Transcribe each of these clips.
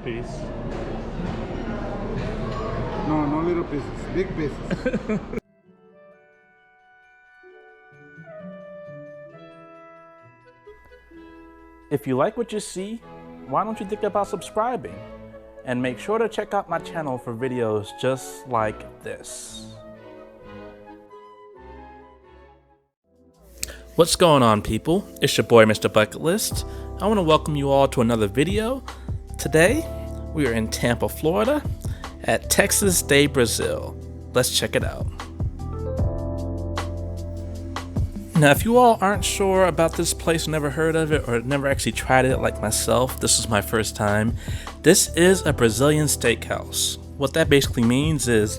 piece. No, no little pieces, big pieces. If you like what you see, why don't you think about subscribing? And make sure to check out my channel for videos just like this. What's going on, people? It's your boy, MrBucketlist. I want to welcome you all to another video. Today, we are in Tampa, Florida, at Texas de Brazil. Let's check it out. Now, if you all aren't sure about this place, never heard of it, or never actually tried it like myself, this is my first time. This is a Brazilian steakhouse. What that basically means is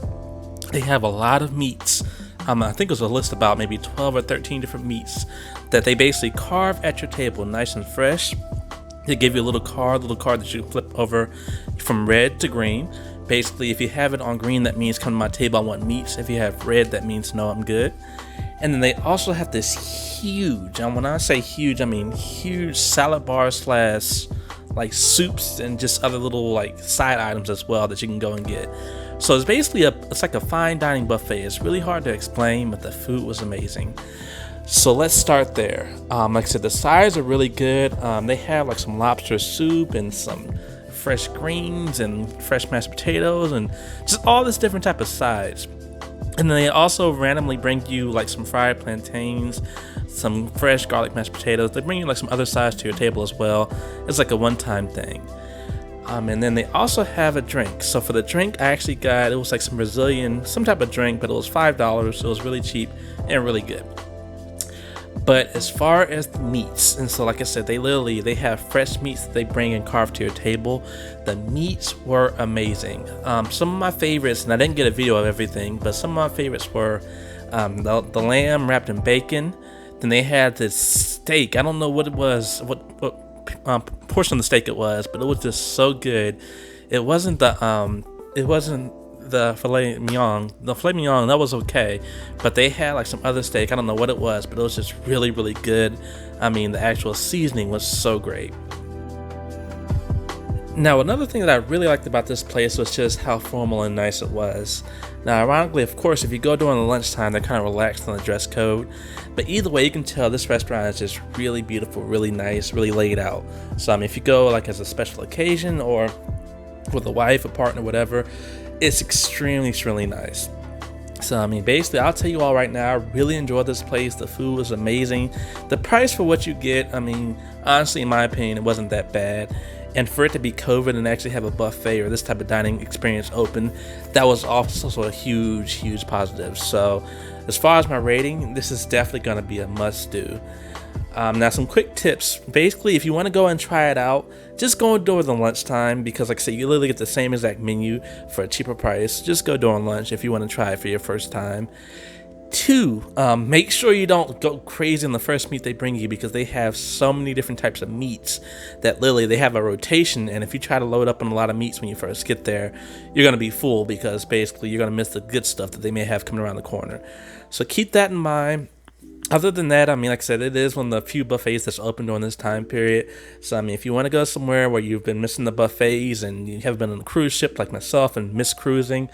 they have a lot of meats. I think it was a list about maybe 12 or 13 different meats that they basically carve at your table, nice and fresh. They give you a little card that you can flip over from red to green. Basically, if you have it on green, that means come to my table, I want meats. If you have red, that means no, I'm good. And then they also have this huge, and when I say huge, I mean huge salad bar slash like soups and just other little like side items as well that you can go and get. So it's basically it's like a fine dining buffet. It's really hard to explain, but the food was amazing. So let's start there. Like I said, the sides are really good. They have like some lobster soup and some fresh greens and fresh mashed potatoes and just all this different type of sides. And then they also randomly bring you like some fried plantains, some fresh garlic mashed potatoes. They bring you like some other sides to your table as well. It's like a one-time thing. And then they also have a drink. So for the drink, I actually got, it was like some some type of drink, but it was $5. So it was really cheap and really good. But as far as the meats, and so like I said, they have fresh meats that they bring and carve to your table. The meats were amazing. Some of my favorites, and I didn't get a video of everything, but some of my favorites were the lamb wrapped in bacon. Then they had this steak. I don't know what it was, what portion of the steak it was, but it was just so good. It wasn't the filet mignon. The filet mignon, that was okay, but they had like some other steak. I don't know what it was, but it was just really, really good. I mean, the actual seasoning was so great. Now, another thing that I really liked about this place was just how formal and nice it was. Now, ironically, of course, if you go during the lunchtime, they're kind of relaxed on the dress code. But either way, you can tell this restaurant is just really beautiful, really nice, really laid out. So, I mean, if you go like as a special occasion or with a wife, a partner, whatever, it's extremely nice. So, I mean, basically, I'll tell you all right now, I really enjoyed this place. The food was amazing. The price for what you get, I mean, honestly, in my opinion, it wasn't that bad. And for it to be COVID and actually have a buffet or this type of dining experience open, that was also a huge positive. So as far as my rating, this is definitely going to be a must do. Now, some quick tips. Basically, if you want to go and try it out, just go during the lunchtime because, like I said, you literally get the same exact menu for a cheaper price. Just go during lunch if you want to try it for your first time. 2, make sure you don't go crazy on the first meat they bring you because they have so many different types of meats that literally they have a rotation, and if you try to load up on a lot of meats when you first get there, you're going to be full because basically you're going to miss the good stuff that they may have coming around the corner. So keep that in mind. Other than that, I mean, like I said, it is one of the few buffets that's open during this time period. So, I mean, if you want to go somewhere where you've been missing the buffets and you haven't been on a cruise ship like myself and miss cruising,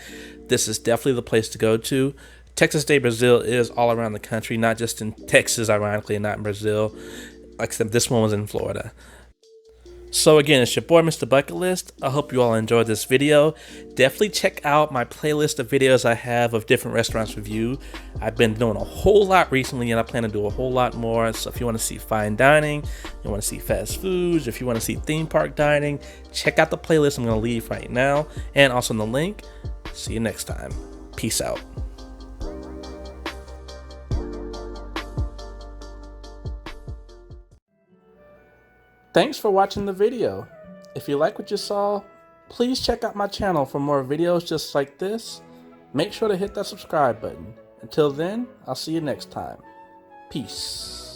this is definitely the place to go to. Texas de Brazil is all around the country, not just in Texas, ironically, and not in Brazil. Like I said, this one was in Florida. So again, it's your boy, MrBucketlist. I hope you all enjoyed this video. Definitely check out my playlist of videos I have of different restaurants review. I've been doing a whole lot recently, and I plan to do a whole lot more. So if you want to see fine dining, you want to see fast foods, if you want to see theme park dining, check out the playlist I'm going to leave right now, and also in the link. See you next time. Peace out. Thanks for watching the video. If you like what you saw, please check out my channel for more videos just like this. Make sure to hit that subscribe button. Until then, I'll see you next time. Peace.